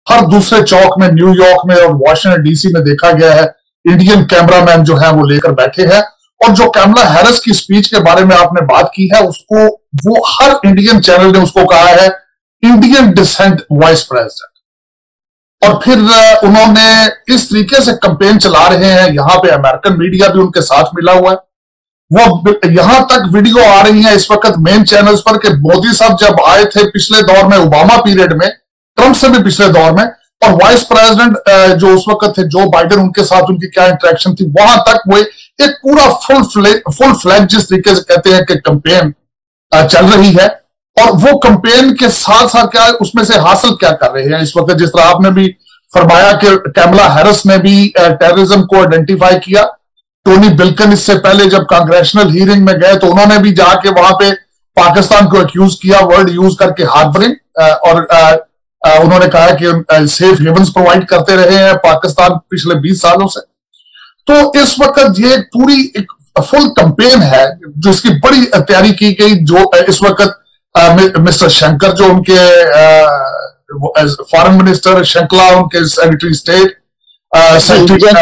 हर दूसरे चौक में न्यूयॉर्क में और वॉशिंगटन डीसी में देखा गया है, इंडियन कैमरामैन जो है वो लेकर बैठे हैं। और जो कमला हैरिस की स्पीच के बारे में आपने बात की है, उसको वो हर इंडियन चैनल ने उसको कहा है इंडियन डिसेंट वाइस प्रेसिडेंट। और फिर उन्होंने इस तरीके से कैंपेन चला रहे हैं, यहां पे अमेरिकन मीडिया भी उनके साथ मिला हुआ है। वो यहां तक वीडियो आ रही है इस वक्त मेन चैनल्स पर कि मोदी साहब जब आए थे पिछले दौर में, ओबामा पीरियड में, ट्रंप से भी पिछले दौर में, और वाइस प्रेसिडेंट जो उस वक्त थे जो बाइडेन, उनके साथ उनकी क्या इंटरेक्शन थी, वहां तक वो एक पूरा फुल फ्लैग जिस तरीके से कहते हैं कि कैंपेन चल रही है। और वो कैंपेन के साथ साथ क्या उसमें से हासिल क्या कर रहे हैं इस वक्त, जिस तरह आपने भी फरमाया कि कमला हैरिस ने भी टेररिज्म को आइडेंटिफाई किया। टोनी बिल्कन इससे पहले जब कांग्रेशनल हियरिंग में गए तो उन्होंने भी जाके वहां पे पाकिस्तान को एक्यूज किया, वर्ड यूज करके हार्बरिंग, और उन्होंने कहा कि सेफ हेवंस प्रोवाइड करते रहे हैं पाकिस्तान पिछले 20 सालों से। तो इस वक्त ये पूरी एक फुल कैंपेन है जिसकी बड़ी तैयारी की गई। जो इस वक्त मिस्टर शंकर जो उनके फॉरेन मिनिस्टर, शंकला उनके secretary state, secretary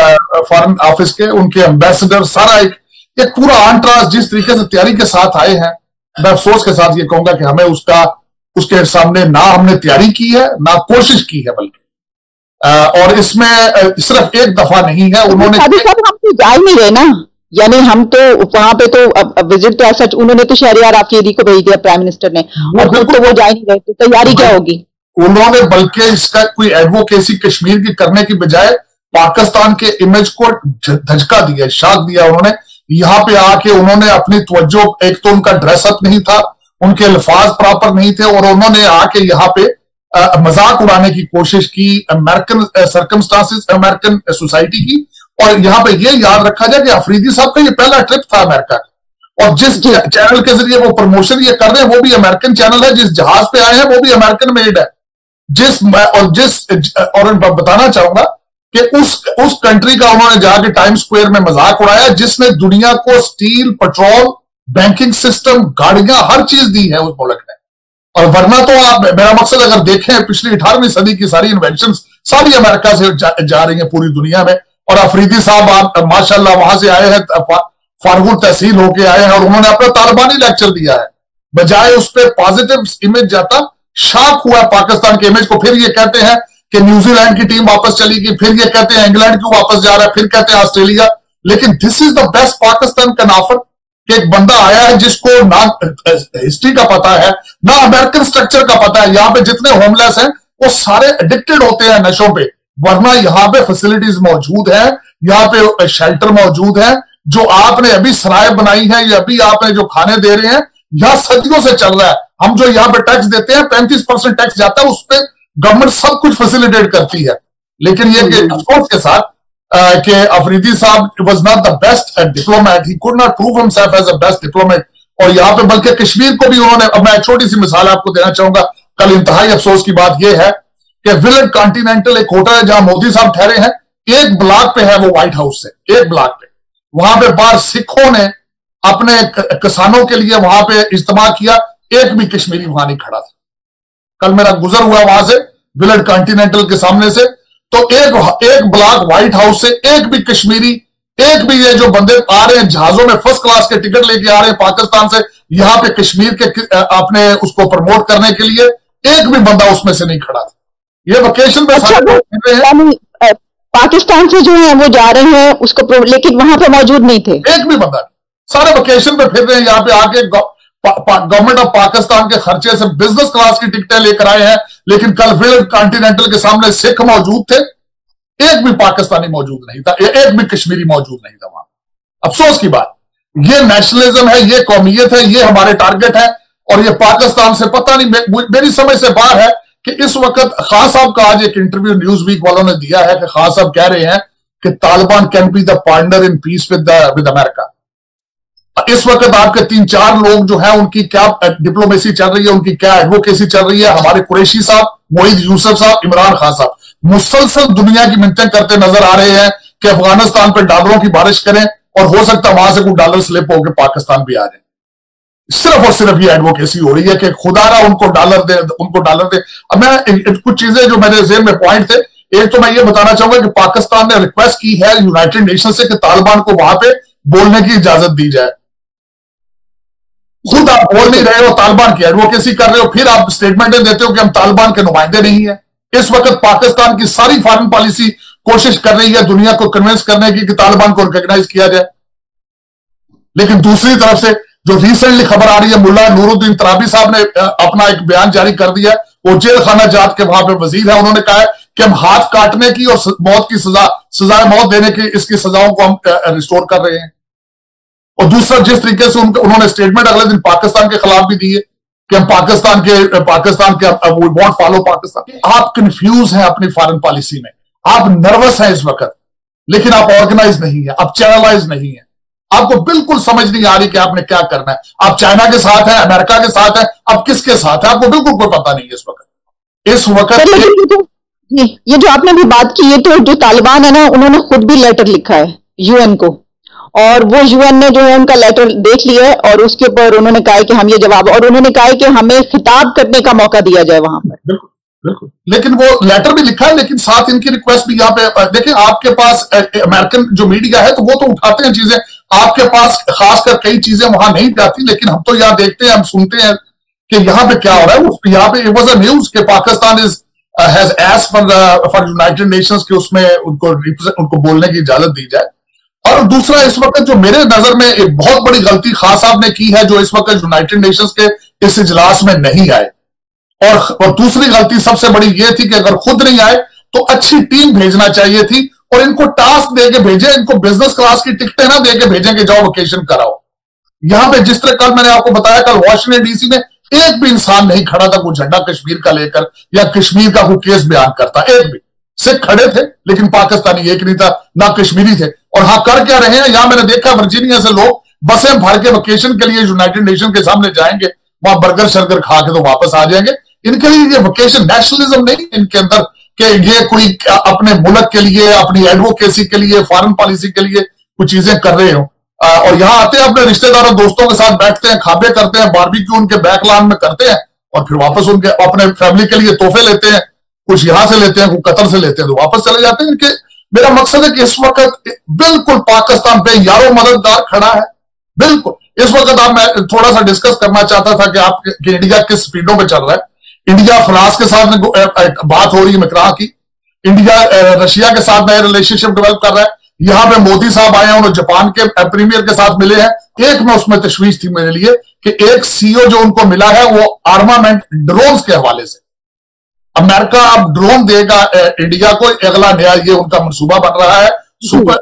foreign office के, उनके एम्बेसडर, सारा एक पूरा आंट्रास जिस तरीके से तैयारी के साथ आए हैं, मैं अफसोस के साथ ये कहूंगा कि हमें उसके सामने ना हमने तैयारी की है ना कोशिश की है, बल्कि और इसमें सिर्फ एक दफा नहीं है उन्होंने। हम तो जा ही नहीं रहे ना, यानी हम तो वहां पे तो विजिट तो ऐसा उन्होंने तो शहरियार अफरीदी को भेज दिया प्राइम मिनिस्टर ने, और तो वो जा ही नहीं रहे, तो तैयारी क्या होगी? उन्होंने बल्कि इसका कोई एडवोकेसी कश्मीर की करने की बजाय पाकिस्तान के इमेज को धचका दिया, शाक दिया। उन्होंने यहाँ पे आके उन्होंने अपनी तवज्जो, एक तो उनका ड्रेसअप नहीं था, उनके अल्फाज प्रॉपर नहीं थे, और उन्होंने आके यहाँ पे मजाक उड़ाने की कोशिश की अमेरिकन सर्कमस्टांसेस, अमेरिकन सोसाइटी की। और यहाँ पे ये याद रखा जाए कि अफरीदी साहब का ये पहला ट्रिप था अमेरिका, और जिस चैनल के जरिए वो प्रमोशन ये कर रहे हैं वो भी अमेरिकन चैनल है, जिस जहाज पे आए हैं वो भी अमेरिकन मेड है। और बताना चाहूंगा कि उस कंट्री का उन्होंने जाके टाइम स्क्वायर में मजाक उड़ाया जिसने दुनिया को स्टील, पेट्रोल, बैंकिंग सिस्टम, गाड़ियां, हर चीज दी है उस मुल्क ने। और वरना तो आप, मेरा मकसद अगर देखें पिछली 18वीं सदी की सारी इन्वेंशन सारी अमेरिका से जा रही है पूरी दुनिया में। और अफरीदी साहब आप माशाल्लाह वहां से आए हैं, फारगुल तहसील होके आए हैं, और उन्होंने अपना तालिबानी लेक्चर दिया है। बजाय उस पर पॉजिटिव इमेज जाता, शाक हुआ पाकिस्तान के इमेज को। फिर ये कहते हैं कि न्यूजीलैंड की टीम वापस चली गई, फिर ये कहते हैं इंग्लैंड क्यों वापस जा रहा है, फिर कहते हैं ऑस्ट्रेलिया। लेकिन this is the best Pakistan can offer कि एक बंदा आया है जिसको ना हिस्ट्री का पता है, ना अमेरिकन स्ट्रक्चर का पता है। यहाँ पे जितने होमलेस हैं वो सारे एडिक्टेड होते हैं नशों पे, वरना यहाँ पे फैसिलिटीज मौजूद है, यहाँ पे शेल्टर मौजूद है। जो आपने अभी सराय बनाई है, या अभी आपने जो खाने दे रहे हैं, यहाँ सदियों से चल रहा है। हम जो यहाँ पे टैक्स देते हैं 35% टैक्स जाता है, उस पर गवर्नमेंट सब कुछ फैसिलिटेट करती है। लेकिन ये कि अफसोस के साथ कि अफरीदी साहब was not the best diplomat, he could not prove himself as a best diplomat. और यहाँ पे बल्कि कश्मीर को भी उन्होंने, अब मैं एक छोटी सी मिसाल आपको देना चाहूंगा। कल इंतहाई अफसोस की बात यह है कि विलेट कॉन्टिनेंटल एक होटल है जहां मोदी साहब ठहरे हैं, एक ब्लॉक पे है वो व्हाइट हाउस से, एक ब्लॉक पे। वहां पे बाहर सिखों ने अपने किसानों के लिए वहां पे इज्तिमा किया, एक भी कश्मीरी वहां नहीं खड़ा था। कल मेरा गुजर हुआ वहां से विलेट कॉन्टिनेंटल के सामने से, तो एक ब्लॉक व्हाइट हाउस से एक भी कश्मीरी, एक भी ये जो बंदे आ रहे हैं जहाजों में फर्स्ट क्लास के टिकट लेके आ रहे हैं पाकिस्तान से यहां पे कश्मीर के अपने उसको प्रमोट करने के लिए, एक भी बंदा उसमें से नहीं खड़ा था। ये वेकेशन पे अच्छा, पाकिस्तान से जो है वो जा रहे हैं उसको, लेकिन वहां पे मौजूद नहीं थे, एक भी बंदा। सारे वेकेशन पे फिर रहे हैं, यहाँ पे आके गवर्नमेंट ऑफ पाकिस्तान के खर्चे से बिजनेस क्लास की टिकटें लेकर आए हैं। लेकिन कल विलेट कॉन्टिनेंटल के सामने सिख मौजूद थे, एक भी पाकिस्तानी मौजूद नहीं था, एक भी कश्मीरी मौजूद नहीं था वहां। अफसोस की बात, ये नेशनलिज्म है, ये कौमियत है, ये हमारे टारगेट है। और ये पाकिस्तान से पता नहीं, मेरी समझ से बाहर है कि इस वक्त खान साहब का आज एक इंटरव्यू न्यूज वीक वालों ने दिया है कि खान साहब कह रहे हैं कि Taliban can be the partner in peace with America. इस वक्त आपके 3-4 लोग जो है उनकी क्या डिप्लोमेसी चल रही है, उनकी क्या एडवोकेसी चल रही है। हमारे कुरैशी साहब, मोईद यूसुफ साहब, इमरान खान साहब मुसलसल दुनिया की मिन्नतें करते नजर आ रहे हैं कि अफगानिस्तान पर डॉलरों की बारिश करें, और हो सकता है वहां से कोई डॉलर स्लिप होकर पाकिस्तान भी आ जाए। सिर्फ और सिर्फ ये एडवोकेसी हो रही है कि खुदारा उनको डॉलर दे, उनको डॉलर दे। अब मैं कुछ चीजें जो मेरे ज़हन में पॉइंट थे, एक तो मैं ये बताना चाहूंगा कि पाकिस्तान ने रिक्वेस्ट की है यूनाइटेड नेशन से कि तालिबान को वहां पे बोलने की इजाजत दी जाए। खुद आप बोल नहीं रहे हो, तालिबान की एडवोकेसी कर रहे हो, फिर आप स्टेटमेंटें देते हो कि हम तालिबान के नुमाइंदे नहीं है। इस वक्त पाकिस्तान की सारी फॉरेन पॉलिसी कोशिश कर रही है दुनिया को कन्विंस करने की कि तालिबान को रिकॉग्नाइज किया जाए। लेकिन दूसरी तरफ से जो रिसेंटली खबर आ रही है, मुल्ला नूरुद्दीन तराबी साहब ने अपना एक बयान जारी कर दिया, वो जेल खाना जात के वहां पे वजीर है। उन्होंने कहा है कि हम हाथ काटने की और मौत की सजाए मौत देने की इसकी सजाओं को हम रिस्टोर कर रहे हैं। और दूसरा, जिस तरीके से उन्होंने स्टेटमेंट अगले दिन पाकिस्तान के खिलाफ भी दी है कि हम पाकिस्तान के वी वॉन्ट फॉलो पाकिस्तान। आप कंफ्यूज हैं अपनी फॉरेन पॉलिसी में, आप नर्वस हैं इस वक्त, लेकिन आप ऑर्गेनाइज नहीं है, आप चैनलाइज नहीं है, आपको बिल्कुल समझ नहीं आ रही कि आपने क्या करना है। आप चाइना के साथ हैं, अमेरिका के साथ हैं, आप किसके साथ हैं, आपको बिल्कुल कोई पता नहीं है इस वक्त। ये जो आपने भी बात की, ये तो जो तालिबान है ना, उन्होंने खुद भी लेटर लिखा है यूएन को, और वो यूएन ने जो है उनका लेटर देख लिया है और उसके ऊपर उन्होंने कहा है कि हम ये जवाब, और उन्होंने कहा है कि हमें खिताब करने का मौका दिया जाए वहां पर। बिल्कुल बिल्कुल, लेकिन वो लेटर भी लिखा है, लेकिन साथ इनकी रिक्वेस्ट भी यहाँ पे देखिए, आपके पास अमेरिकन जो मीडिया है तो वो तो उठाते हैं चीजें, आपके पास खासकर कई चीजें वहां नहीं जाती, लेकिन हम तो यहाँ देखते हैं, हम सुनते हैं कि यहाँ पे क्या हो रहा है। यहाँ पे इट वाज अ न्यूज कि Pakistan has asked for United Nations के उसमें उनको बोलने की इजाजत दी जाए। और दूसरा, इस वक्त जो मेरे नजर में एक बहुत बड़ी गलती खास साहब ने की है, जो इस वक्त यूनाइटेड नेशंस के इस इजलास में नहीं आए, और दूसरी गलती सबसे बड़ी यह थी कि अगर खुद नहीं आए तो अच्छी टीम भेजना चाहिए थी और इनको टास्क देके भेजे, इनको बिजनेस क्लास की टिकटें ना देके भेजें कि जाओ वेकेशन कराओ। यहां पे जिस तरह कल मैंने आपको बताया, कल वॉशिंगटन डीसी में एक भी इंसान नहीं खड़ा था कोई झंडा कश्मीर का लेकर या कश्मीर का कोई केस बयान करता, एक भी। सिख खड़े थे लेकिन पाकिस्तानी एक नहीं था, ना कश्मीरी थे। और हाँ, कर क्या रहे हैं, यहां मैंने देखा वर्जीनिया से लोग बसें भर के वेकेशन के लिए यूनाइटेड नेशन के सामने जाएंगे, वहां बर्गर शर्गर खा के तो वापस आ जाएंगे। इनके लिए ये वेकेशन नेशनलिज्म नहीं इनके अंदर कि ये कोई अपने मुल्क के लिए, अपनी एडवोकेसी के लिए, फॉरेन पॉलिसी के लिए कुछ चीजें कर रहे हो। और यहाँ आते हैं, अपने रिश्तेदारों दोस्तों के साथ बैठते हैं, खाबे करते हैं, बारबेक्यू उनके बैकलॉन में करते हैं और फिर वापस उनके अपने फैमिली के लिए तोहफे लेते हैं, कुछ यहां से लेते हैं, कुछ कतर से लेते हैं, तो वापस चले जाते हैं। इनके मेरा मकसद है कि इस वक्त बिल्कुल पाकिस्तान पे यारो मददगार खड़ा है, बिल्कुल। इस वक्त मैं थोड़ा सा डिस्कस करना चाहता था कि आप इंडिया किस स्पीडों पे चल रहा है। इंडिया फ्रांस के साथ बात हो रही है मिकरा की, इंडिया रशिया के साथ नया रिलेशनशिप डेवलप कर रहा है। यहां पे मोदी साहब आए हैं, उन्होंने जापान के प्रीमियर के साथ मिले हैं। एक में उसमें तशवीश थी मेरे लिए कि एक सीईओ जो उनको मिला है वो आर्मामेंट ड्रोन्स के हवाले से, अमेरिका अब ड्रोन देगा इंडिया को, अगला नया ये उनका मंसूबा बन रहा है। सुपर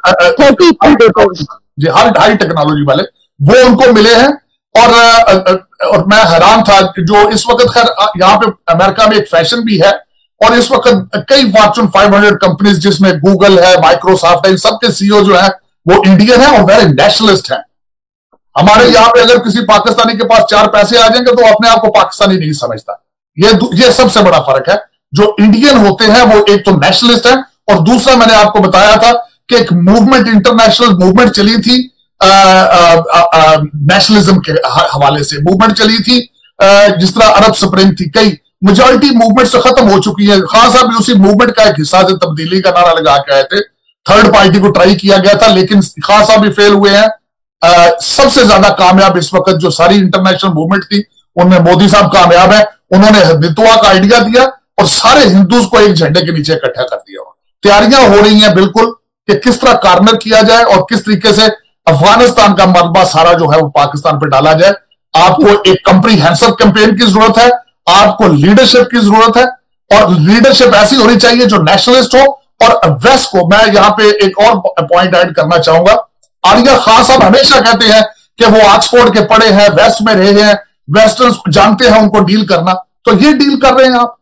जी, हाई टेक्नोलॉजी वाले वो उनको मिले हैं। और मैं हैरान था जो इस वक्त, खैर यहां पे अमेरिका में एक फैशन भी है, और इस वक्त कई फॉर्च्यून 500 कंपनीज जिसमें गूगल है, माइक्रोसॉफ्ट है, इन सबके सीईओ जो है वो इंडियन है और वेरी नेशनलिस्ट है। हमारे यहाँ पे अगर किसी पाकिस्तानी के पास 4 पैसे आ जाएंगे तो अपने आप को पाकिस्तानी नहीं समझता। ये सबसे बड़ा फर्क है। जो इंडियन होते हैं वो एक तो नेशनलिस्ट है, और दूसरा मैंने आपको बताया था कि एक मूवमेंट, इंटरनेशनल मूवमेंट चली थी नेशनलिज्म के हवाले से, मूवमेंट चली थी जिस तरह अरब स्प्रिंग थी। कई मेजॉरिटी मूवमेंट से खत्म हो चुकी है। खान साहब भी उसी मूवमेंट का एक हिस्सा से तब्दीली का नारा लगा के आए थे। थर्ड पार्टी को ट्राई किया गया था लेकिन खान साहब भी फेल हुए हैं। सबसे ज्यादा कामयाब इस वक्त जो सारी इंटरनेशनल मूवमेंट थी उनमें मोदी साहब कामयाब है। उन्होंने हिंदुत्व का आइडिया दिया और सारे हिंदूज को एक झंडे के नीचे इकट्ठा कर दिया। तैयारियां हो रही हैं बिल्कुल कि किस तरह कार्नर किया जाए और किस तरीके से अफगानिस्तान का मलबा सारा जो है वो पाकिस्तान पे डाला जाए। आपको एक कंप्रीहेंसिव कैंपेन की जरूरत है, आपको लीडरशिप की जरूरत है, और लीडरशिप ऐसी होनी चाहिए जो नेशनलिस्ट हो। और वेस्ट को मैं यहां पे एक और पॉइंट ऐड करना चाहूंगा। आलिया खान साहब हमेशा कहते हैं कि वो ऑक्सफोर्ड के पढ़े हैं, वेस्ट में रहे हैं, वेस्टर्न जानते हैं उनको डील करना। तो ये डील कर रहे हैं आप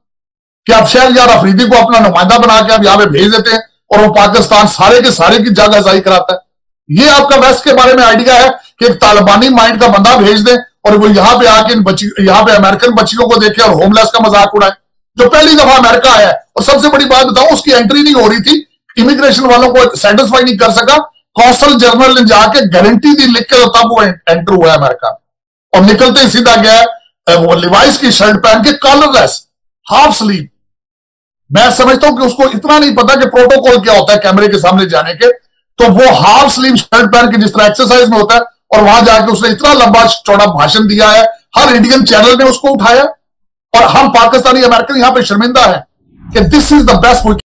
कि आप शहरयार अफरीदी को अपना नुमाइंदा बना के आप यहां पे भेज देते हैं और वो पाकिस्तान सारे के सारे की जागहसाई कराता है। ये आपका वेस्ट के बारे में आइडिया है कि एक तालिबानी माइंड का बंदा भेज दें और वो यहां पे आके यहां पे अमेरिकन बच्चियों को देखे और होमलेस का मजाक उड़ाए। जो पहली दफा अमेरिका आया है, और सबसे बड़ी बात बताऊं, उसकी एंट्री नहीं हो रही थी, इमिग्रेशन वालों को सेटिस्फाई नहीं कर सका, कौंसल जनरल ने जाके गारंटी दी लिख के, तब वो एंटर हुआ अमेरिका में। और निकलते ही सीधा गया वो लिवाइस की शर्ट पहन के कॉलरलेस हाफ स्लीव। मैं समझता हूं कि उसको इतना नहीं पता कि प्रोटोकॉल क्या होता है कैमरे के सामने जाने के, तो वो हाफ स्लीव शर्ट पहन के जिस तरह एक्सरसाइज में होता है, और वहां जाके उसने इतना लंबा चौड़ा भाषण दिया है, हर इंडियन चैनल ने उसको उठाया, और हम पाकिस्तानी अमेरिकन यहां पे शर्मिंदा है कि दिस इज द बेस्ट